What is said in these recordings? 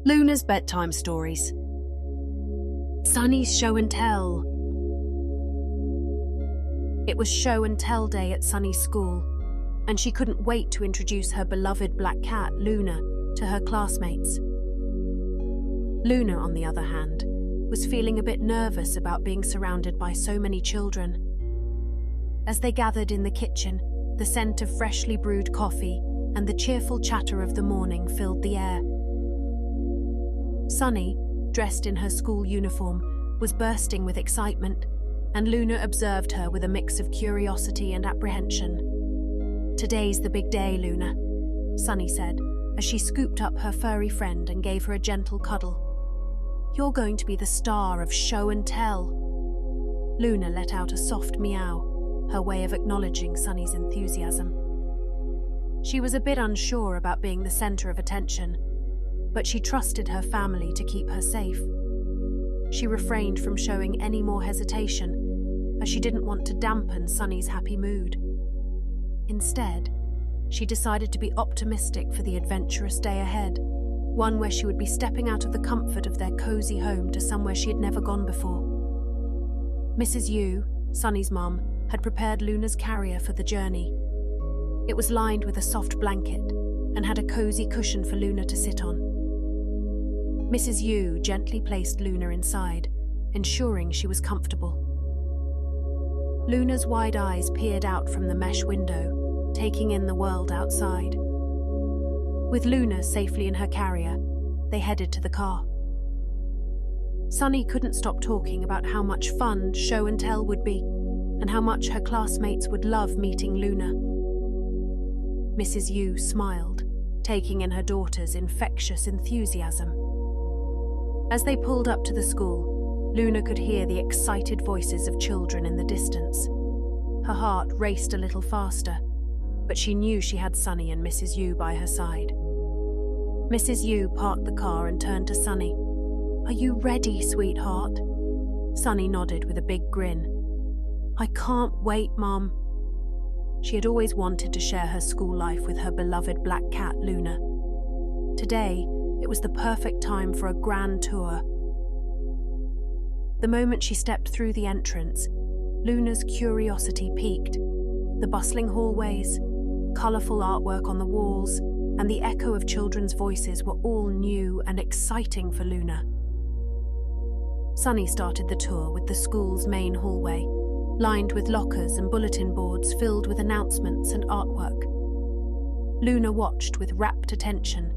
Luna's Bedtime Stories. Sunny's Show and Tell. It was show and tell day at Sunny's school, and she couldn't wait to introduce her beloved black cat, Luna, to her classmates. Luna, on the other hand, was feeling a bit nervous about being surrounded by so many children. As they gathered in the kitchen, the scent of freshly brewed coffee and the cheerful chatter of the morning filled the air. Sunny, dressed in her school uniform, was bursting with excitement, and Luna observed her with a mix of curiosity and apprehension. "Today's the big day, Luna," Sunny said, as she scooped up her furry friend and gave her a gentle cuddle. "You're going to be the star of Show and Tell." Luna let out a soft meow, her way of acknowledging Sunny's enthusiasm. She was a bit unsure about being the center of attention, but she trusted her family to keep her safe. She refrained from showing any more hesitation, as she didn't want to dampen Sunny's happy mood. Instead, she decided to be optimistic for the adventurous day ahead, one where she would be stepping out of the comfort of their cozy home to somewhere she had never gone before. Mrs. Yu, Sunny's mum, had prepared Luna's carrier for the journey. It was lined with a soft blanket and had a cozy cushion for Luna to sit on. Mrs. Yu gently placed Luna inside, ensuring she was comfortable. Luna's wide eyes peered out from the mesh window, taking in the world outside. With Luna safely in her carrier, they headed to the car. Sunny couldn't stop talking about how much fun Show and Tell would be, and how much her classmates would love meeting Luna. Mrs. Yu smiled, taking in her daughter's infectious enthusiasm. As they pulled up to the school, Luna could hear the excited voices of children in the distance. Her heart raced a little faster, but she knew she had Sunny and Mrs. Yu by her side. Mrs. Yu parked the car and turned to Sunny. "Are you ready, sweetheart?" Sunny nodded with a big grin. "I can't wait, Mum." She had always wanted to share her school life with her beloved black cat, Luna. Today, it was the perfect time for a grand tour. The moment she stepped through the entrance, Luna's curiosity piqued. The bustling hallways, colourful artwork on the walls, and the echo of children's voices were all new and exciting for Luna. Sunny started the tour with the school's main hallway, lined with lockers and bulletin boards filled with announcements and artwork. Luna watched with rapt attention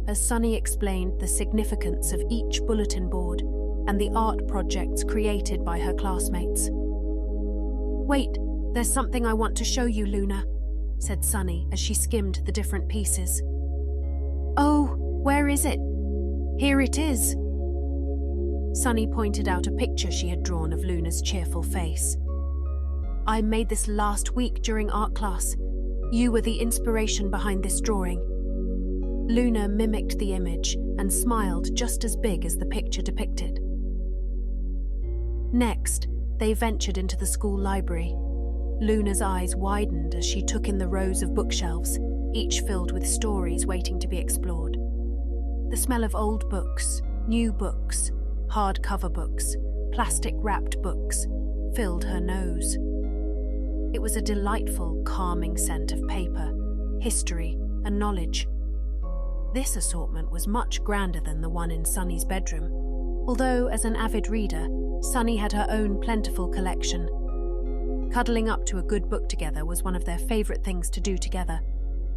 as Sunny explained the significance of each bulletin board and the art projects created by her classmates. "Wait, there's something I want to show you, Luna," said Sunny as she skimmed the different pieces. "Oh, where is it?" "Here it is." Sunny pointed out a picture she had drawn of Luna's cheerful face. "I made this last week during art class. You were the inspiration behind this drawing." Luna mimicked the image and smiled just as big as the picture depicted. Next, they ventured into the school library. Luna's eyes widened as she took in the rows of bookshelves, each filled with stories waiting to be explored. The smell of old books, new books, hardcover books, plastic-wrapped books filled her nose. It was a delightful, calming scent of paper, history, and knowledge. This assortment was much grander than the one in Sunny's bedroom, although as an avid reader, Sunny had her own plentiful collection. Cuddling up to a good book together was one of their favourite things to do together,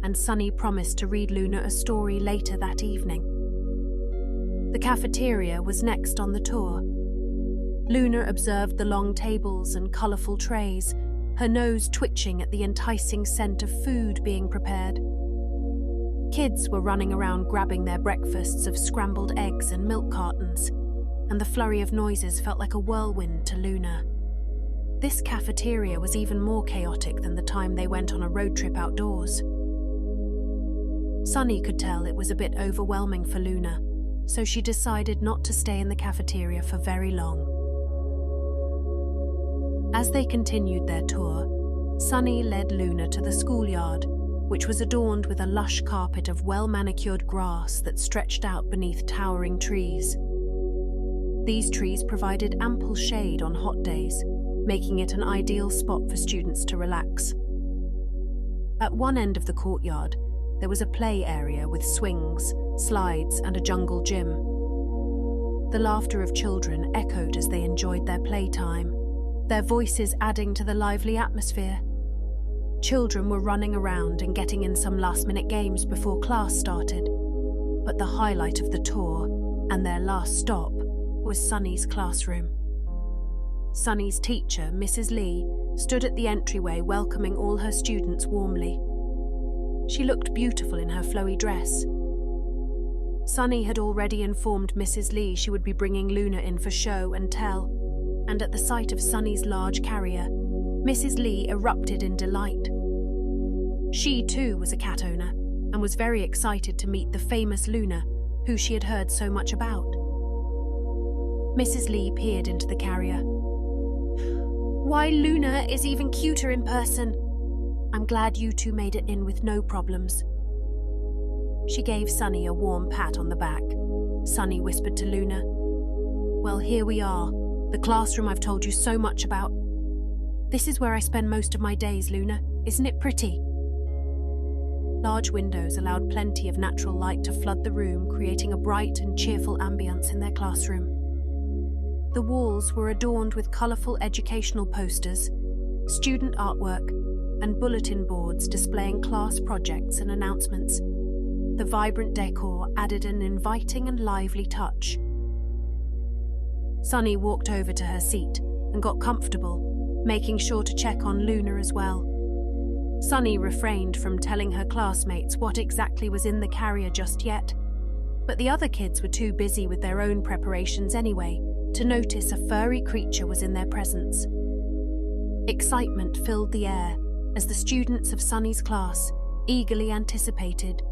and Sunny promised to read Luna a story later that evening. The cafeteria was next on the tour. Luna observed the long tables and colourful trays, her nose twitching at the enticing scent of food being prepared. Kids were running around grabbing their breakfasts of scrambled eggs and milk cartons, and the flurry of noises felt like a whirlwind to Luna. This cafeteria was even more chaotic than the time they went on a road trip outdoors. Sunny could tell it was a bit overwhelming for Luna, so she decided not to stay in the cafeteria for very long. As they continued their tour, Sunny led Luna to the schoolyard, which was adorned with a lush carpet of well-manicured grass that stretched out beneath towering trees. These trees provided ample shade on hot days, making it an ideal spot for students to relax. At one end of the courtyard, there was a play area with swings, slides, and a jungle gym. The laughter of children echoed as they enjoyed their playtime, their voices adding to the lively atmosphere. Children were running around and getting in some last-minute games before class started, but the highlight of the tour, and their last stop, was Sunny's classroom. Sunny's teacher, Mrs. Lee, stood at the entryway welcoming all her students warmly. She looked beautiful in her flowy dress. Sunny had already informed Mrs. Lee she would be bringing Luna in for show and tell, and at the sight of Sunny's large carrier, Mrs. Lee erupted in delight. She too was a cat owner and was very excited to meet the famous Luna, who she had heard so much about. Mrs. Lee peered into the carrier. "Why, Luna is even cuter in person. I'm glad you two made it in with no problems." She gave Sunny a warm pat on the back. Sunny whispered to Luna, "Well, here we are, the classroom I've told you so much about. This is where I spend most of my days, Luna. Isn't it pretty?" Large windows allowed plenty of natural light to flood the room, creating a bright and cheerful ambience in their classroom. The walls were adorned with colourful educational posters, student artwork, and bulletin boards displaying class projects and announcements. The vibrant decor added an inviting and lively touch. Sunny walked over to her seat and got comfortable, making sure to check on Luna as well. Sunny refrained from telling her classmates what exactly was in the carrier just yet, but the other kids were too busy with their own preparations anyway to notice a furry creature was in their presence. Excitement filled the air as the students of Sunny's class eagerly anticipated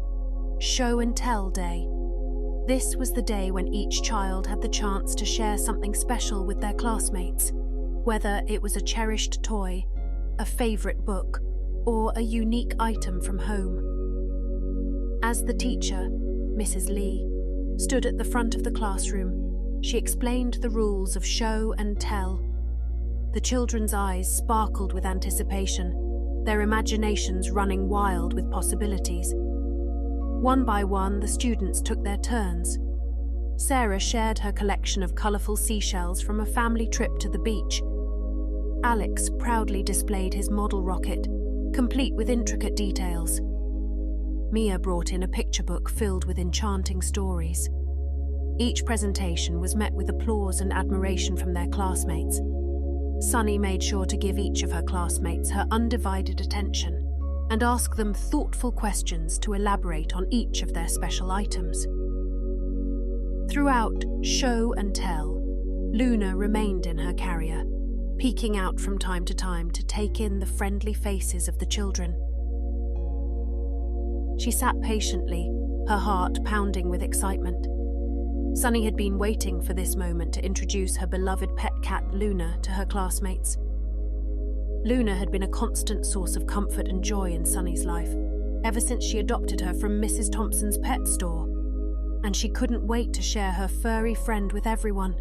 Show and Tell Day. This was the day when each child had the chance to share something special with their classmates, whether it was a cherished toy, a favourite book, or a unique item from home. As the teacher, Mrs. Lee, stood at the front of the classroom, she explained the rules of show and tell. The children's eyes sparkled with anticipation, their imaginations running wild with possibilities. One by one, the students took their turns. Sarah shared her collection of colourful seashells from a family trip to the beach. Alex proudly displayed his model rocket, complete with intricate details. Mia brought in a picture book filled with enchanting stories. Each presentation was met with applause and admiration from their classmates. Sunny made sure to give each of her classmates her undivided attention and ask them thoughtful questions to elaborate on each of their special items. Throughout Show and Tell, Luna remained in her carrier, peeking out from time to time to take in the friendly faces of the children. She sat patiently, her heart pounding with excitement. Sunny had been waiting for this moment to introduce her beloved pet cat Luna to her classmates. Luna had been a constant source of comfort and joy in Sunny's life, ever since she adopted her from Mrs. Thompson's pet store, and she couldn't wait to share her furry friend with everyone.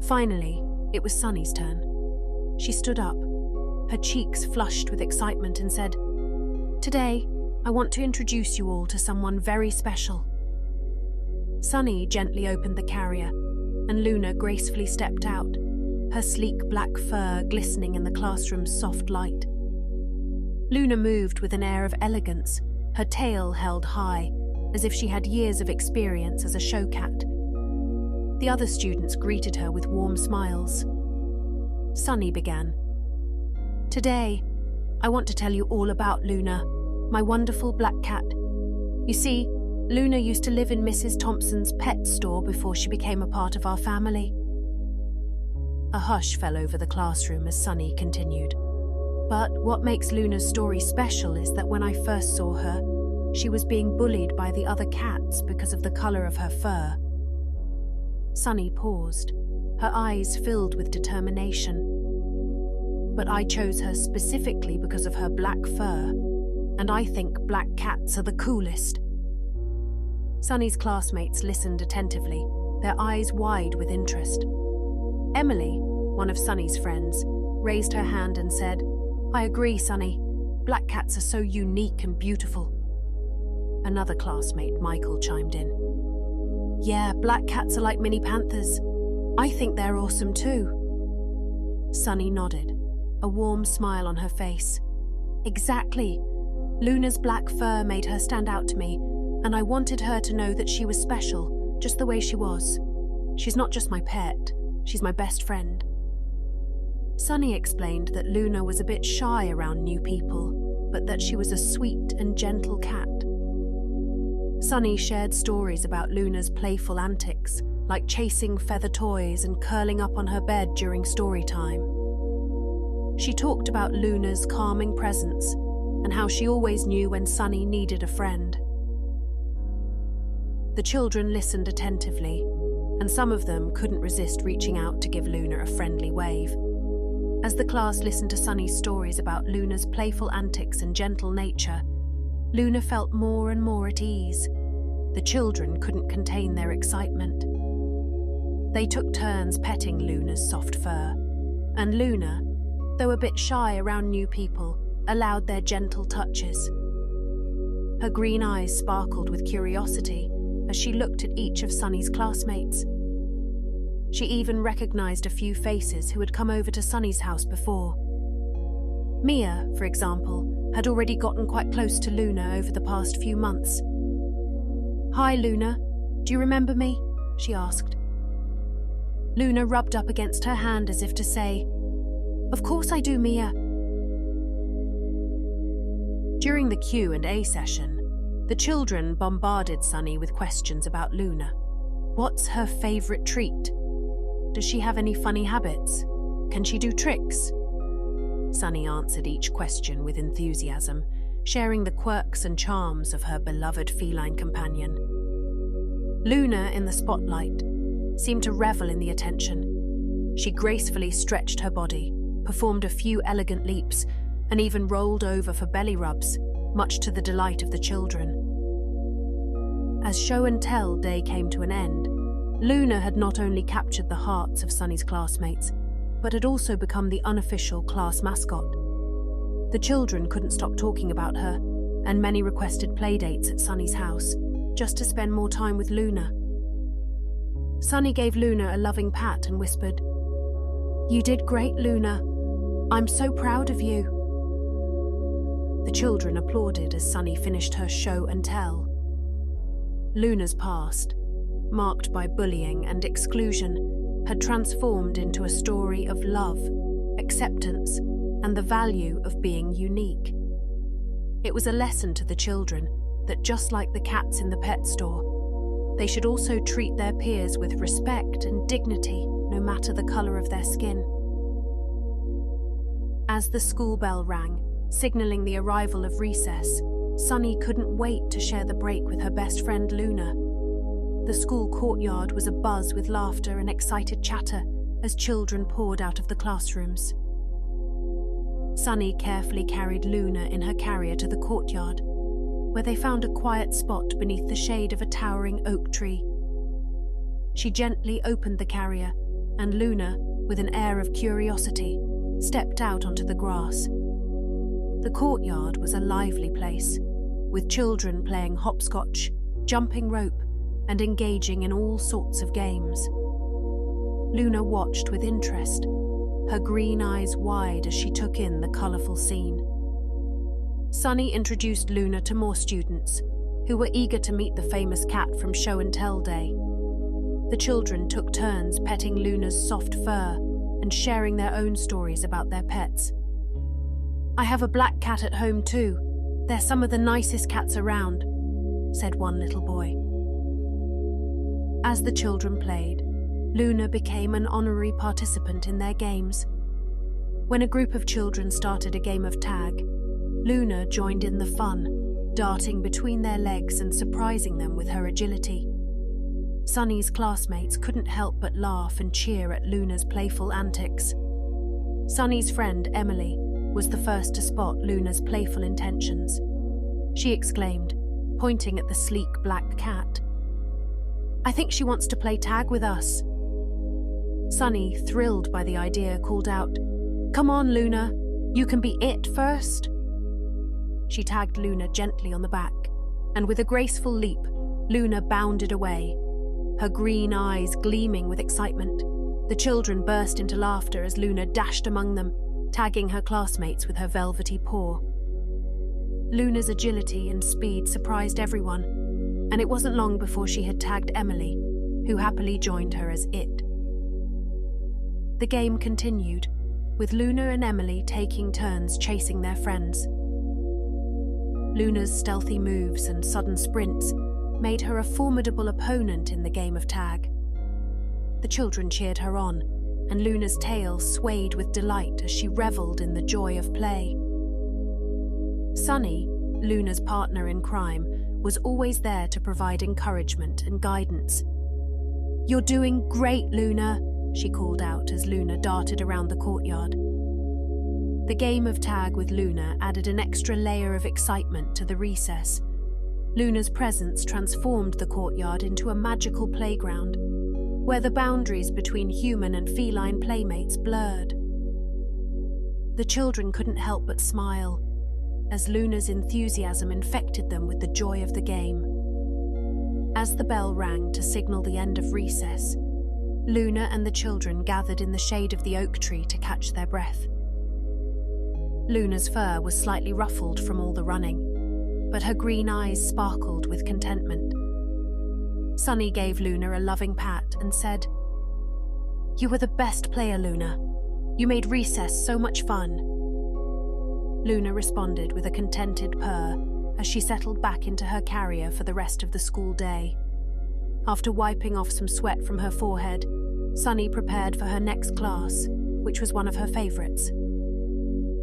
Finally, it was Sunny's turn. She stood up, her cheeks flushed with excitement, and said, "Today, I want to introduce you all to someone very special." Sunny gently opened the carrier, and Luna gracefully stepped out, her sleek black fur glistening in the classroom's soft light. Luna moved with an air of elegance, her tail held high, as if she had years of experience as a show cat. The other students greeted her with warm smiles. Sunny began. "Today, I want to tell you all about Luna, my wonderful black cat. You see, Luna used to live in Mrs. Thompson's pet store before she became a part of our family." A hush fell over the classroom as Sunny continued. "But what makes Luna's story special is that when I first saw her, she was being bullied by the other cats because of the colour of her fur." Sunny paused, her eyes filled with determination. "But I chose her specifically because of her black fur. and I think black cats are the coolest." Sunny's classmates listened attentively, their eyes wide with interest. Emily, one of Sunny's friends, raised her hand and said, "I agree, Sunny. Black cats are so unique and beautiful." Another classmate, Michael, chimed in. "Yeah, black cats are like mini panthers. I think they're awesome too." Sunny nodded, a warm smile on her face. "Exactly. Luna's black fur made her stand out to me, and I wanted her to know that she was special, just the way she was. She's not just my pet, she's my best friend." Sunny explained that Luna was a bit shy around new people, but that she was a sweet and gentle cat. Sunny shared stories about Luna's playful antics, like chasing feather toys and curling up on her bed during story time. She talked about Luna's calming presence and how she always knew when Sunny needed a friend. The children listened attentively, and some of them couldn't resist reaching out to give Luna a friendly wave. As the class listened to Sunny's stories about Luna's playful antics and gentle nature, Luna felt more and more at ease. The children couldn't contain their excitement. They took turns petting Luna's soft fur, and Luna, though a bit shy around new people, allowed their gentle touches. Her green eyes sparkled with curiosity as she looked at each of Sunny's classmates. She even recognized a few faces who had come over to Sunny's house before. Mia, for example, had already gotten quite close to Luna over the past few months. "Hi, Luna. Do you remember me?" she asked. Luna rubbed up against her hand as if to say, "Of course I do, Mia." During the Q&A session, the children bombarded Sunny with questions about Luna. What's her favorite treat? Does she have any funny habits? Can she do tricks? Sunny answered each question with enthusiasm, sharing the quirks and charms of her beloved feline companion. Luna, in the spotlight, seemed to revel in the attention. She gracefully stretched her body, performed a few elegant leaps, and even rolled over for belly rubs, much to the delight of the children. As show and tell day came to an end, Luna had not only captured the hearts of Sunny's classmates, but had also become the unofficial class mascot. The children couldn't stop talking about her, and many requested playdates at Sunny's house, just to spend more time with Luna. Sunny gave Luna a loving pat and whispered, "You did great, Luna. I'm so proud of you." The children applauded as Sunny finished her show and tell. Luna's past, marked by bullying and exclusion, had transformed into a story of love, acceptance, and the value of being unique. It was a lesson to the children that just like the cats in the pet store, they should also treat their peers with respect and dignity, no matter the colour of their skin. As the school bell rang, signalling the arrival of recess, Sunny couldn't wait to share the break with her best friend Luna. The school courtyard was abuzz with laughter and excited chatter as children poured out of the classrooms. Sunny carefully carried Luna in her carrier to the courtyard, where they found a quiet spot beneath the shade of a towering oak tree. She gently opened the carrier, and Luna, with an air of curiosity, stepped out onto the grass. The courtyard was a lively place, with children playing hopscotch, jumping rope, and engaging in all sorts of games. Luna watched with interest, her green eyes wide as she took in the colourful scene. Sunny introduced Luna to more students, who were eager to meet the famous cat from Show and Tell Day. The children took turns petting Luna's soft fur and sharing their own stories about their pets. "I have a black cat at home too. They're some of the nicest cats around," said one little boy. As the children played, Luna became an honorary participant in their games. When a group of children started a game of tag, Luna joined in the fun, darting between their legs and surprising them with her agility. Sunny's classmates couldn't help but laugh and cheer at Luna's playful antics. Sunny's friend, Emily, was the first to spot Luna's playful intentions. she exclaimed, pointing at the sleek black cat. "I think she wants to play tag with us." Sunny, thrilled by the idea, called out, "Come on, Luna, you can be it first." She tagged Luna gently on the back, and with a graceful leap, Luna bounded away, her green eyes gleaming with excitement. The children burst into laughter as Luna dashed among them, tagging her classmates with her velvety paw. Luna's agility and speed surprised everyone, and it wasn't long before she had tagged Emily, who happily joined her as it. The game continued, with Luna and Emily taking turns chasing their friends. Luna's stealthy moves and sudden sprints made her a formidable opponent in the game of tag. The children cheered her on, and Luna's tail swayed with delight as she revelled in the joy of play. Sunny, Luna's partner in crime, was always there to provide encouragement and guidance. "You're doing great, Luna," she called out as Luna darted around the courtyard. The game of tag with Luna added an extra layer of excitement to the recess. Luna's presence transformed the courtyard into a magical playground, where the boundaries between human and feline playmates blurred. The children couldn't help but smile, as Luna's enthusiasm infected them with the joy of the game. As the bell rang to signal the end of recess, Luna and the children gathered in the shade of the oak tree to catch their breath. Luna's fur was slightly ruffled from all the running, but her green eyes sparkled with contentment. Sunny gave Luna a loving pat and said, "You were the best player, Luna. You made recess so much fun." Luna responded with a contented purr as she settled back into her carrier for the rest of the school day. After wiping off some sweat from her forehead, Sunny prepared for her next class, which was one of her favourites.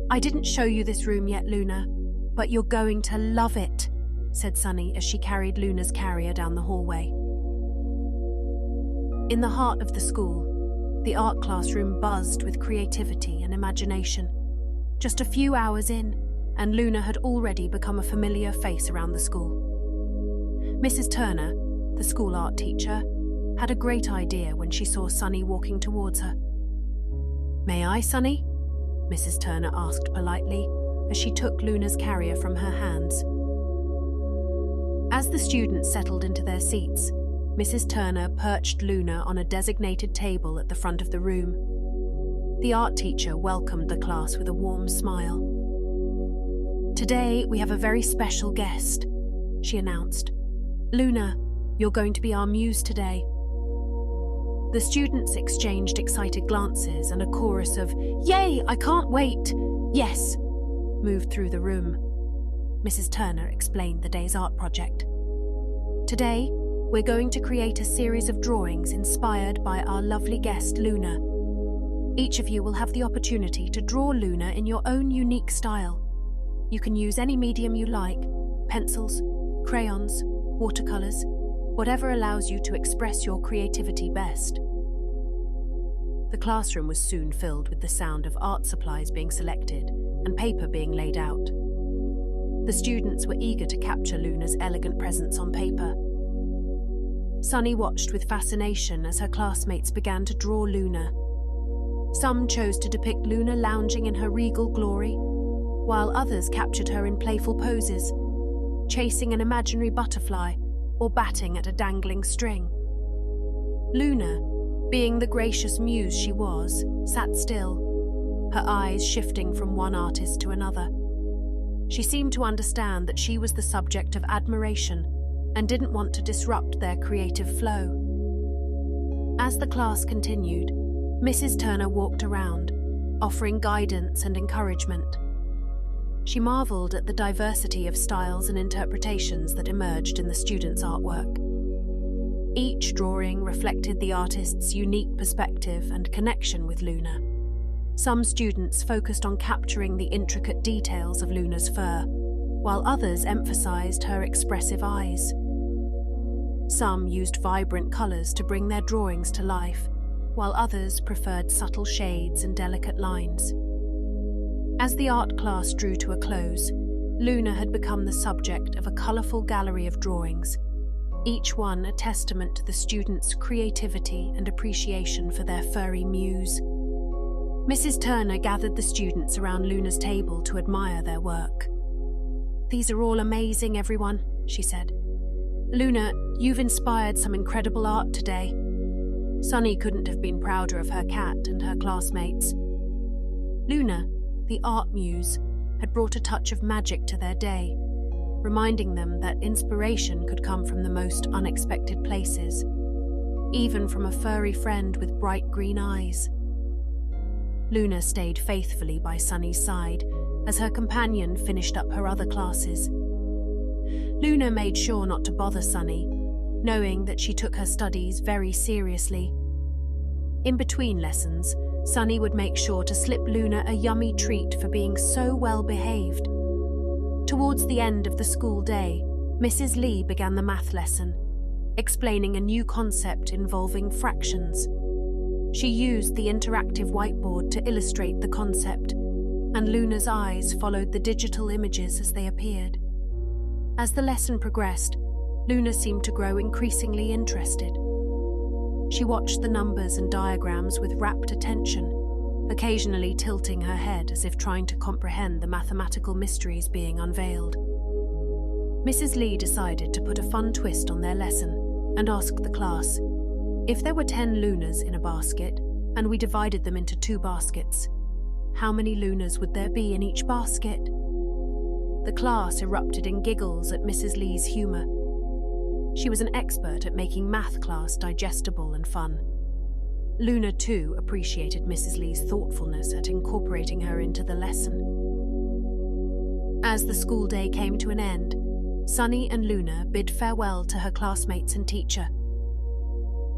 "I didn't show you this room yet, Luna, but you're going to love it," said Sunny as she carried Luna's carrier down the hallway. In the heart of the school, the art classroom buzzed with creativity and imagination. Just a few hours in, and Luna had already become a familiar face around the school. Mrs. Turner, the school art teacher, had a great idea when she saw Sunny walking towards her. "May I, Sunny?" Mrs. Turner asked politely as she took Luna's carrier from her hands. As the students settled into their seats, Mrs. Turner perched Luna on a designated table at the front of the room. The art teacher welcomed the class with a warm smile. "Today we have a very special guest," she announced. "Luna, you're going to be our muse today." The students exchanged excited glances, and a chorus of "Yay, I can't wait! Yes!" moved through the room. Mrs. Turner explained the day's art project. "Today, we're going to create a series of drawings inspired by our lovely guest, Luna. Each of you will have the opportunity to draw Luna in your own unique style. You can use any medium you like: pencils, crayons, watercolors, whatever allows you to express your creativity best." The classroom was soon filled with the sound of art supplies being selected and paper being laid out. The students were eager to capture Luna's elegant presence on paper. Sunny watched with fascination as her classmates began to draw Luna. Some chose to depict Luna lounging in her regal glory, while others captured her in playful poses, chasing an imaginary butterfly or batting at a dangling string. Luna, being the gracious muse she was, sat still, her eyes shifting from one artist to another. She seemed to understand that she was the subject of admiration and didn't want to disrupt their creative flow. As the class continued, Mrs. Turner walked around, offering guidance and encouragement. She marveled at the diversity of styles and interpretations that emerged in the students' artwork. Each drawing reflected the artist's unique perspective and connection with Luna. Some students focused on capturing the intricate details of Luna's fur, while others emphasized her expressive eyes. Some used vibrant colors to bring their drawings to life, while others preferred subtle shades and delicate lines. As the art class drew to a close, Luna had become the subject of a colourful gallery of drawings, each one a testament to the students' creativity and appreciation for their furry muse. Mrs. Turner gathered the students around Luna's table to admire their work. "These are all amazing, everyone," she said. "Luna, you've inspired some incredible art today." Sunny couldn't have been prouder of her cat and her classmates. Luna, the art muse, had brought a touch of magic to their day, reminding them that inspiration could come from the most unexpected places, even from a furry friend with bright green eyes. Luna stayed faithfully by Sunny's side as her companion finished up her other classes. Luna made sure not to bother Sunny, knowing that she took her studies very seriously. In between lessons, Sunny would make sure to slip Luna a yummy treat for being so well behaved. Towards the end of the school day, Mrs. Lee began the math lesson, explaining a new concept involving fractions. She used the interactive whiteboard to illustrate the concept, and Luna's eyes followed the digital images as they appeared. As the lesson progressed, Luna seemed to grow increasingly interested. She watched the numbers and diagrams with rapt attention, occasionally tilting her head as if trying to comprehend the mathematical mysteries being unveiled. Mrs. Lee decided to put a fun twist on their lesson and asked the class, if there were 10 Lunas in a basket and we divided them into 2 baskets, how many Lunas would there be in each basket? The class erupted in giggles at Mrs. Lee's humour. She was an expert at making math class digestible and fun. Luna, too, appreciated Mrs. Lee's thoughtfulness at incorporating her into the lesson. As the school day came to an end, Sunny and Luna bid farewell to her classmates and teacher.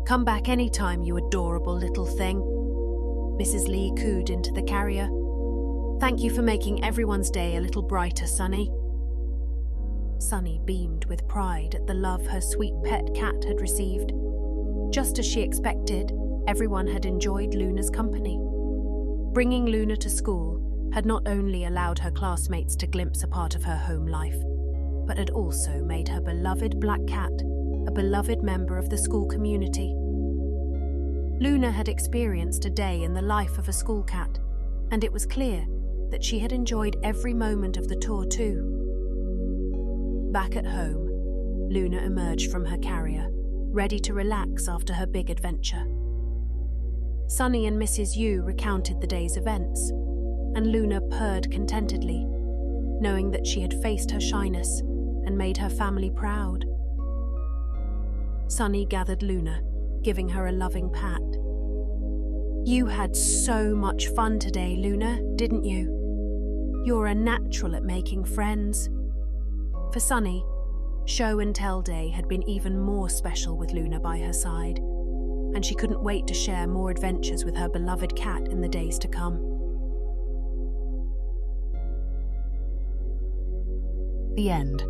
"Come back any time, you adorable little thing," Mrs. Lee cooed into the carrier. "Thank you for making everyone's day a little brighter, Sunny." Sunny beamed with pride at the love her sweet pet cat had received. Just as she expected, everyone had enjoyed Luna's company. Bringing Luna to school had not only allowed her classmates to glimpse a part of her home life, but had also made her beloved black cat a beloved member of the school community. Luna had experienced a day in the life of a school cat, and it was clear that she had enjoyed every moment of the tour too. Back at home, Luna emerged from her carrier, ready to relax after her big adventure. Sunny and Mrs. Yu recounted the day's events, and Luna purred contentedly, knowing that she had faced her shyness and made her family proud. Sunny gathered Luna, giving her a loving pat. "You had so much fun today, Luna, didn't you? You're a natural at making friends." For Sunny, show and tell day had been even more special with Luna by her side, and she couldn't wait to share more adventures with her beloved cat in the days to come. The end.